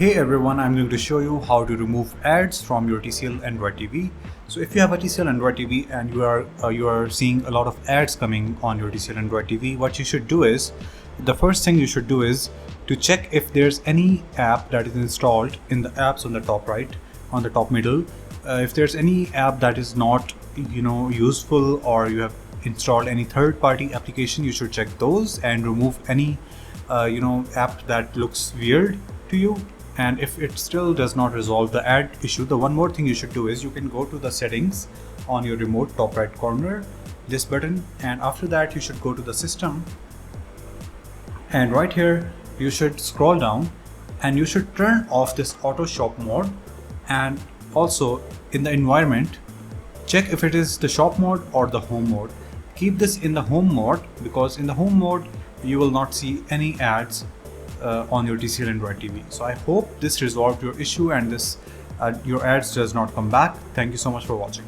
Hey everyone, I'm going to show you how to remove ads from your TCL Android TV. So if you have a TCL Android TV and you are seeing a lot of ads coming on your TCL Android TV, what you should do is, the first thing you should do is to check if there's any app that is installed in the apps on the top right, on the top middle. If there's any app that is not useful, or you have installed any third-party application, you should check those and remove any app that looks weird to you. And if it still does not resolve the ad issue, the one more thing you should do is you can go to the settings on your remote top right corner, this button, and after that you should go to the system, and right here you should scroll down and you should turn off this auto shop mode, and also in the environment check if it is the shop mode or the home mode. Keep this in the home mode, because in the home mode you will not see any ads on your TCL Android TV. So I hope this resolved your issue and your ads does not come back. Thank you so much for watching.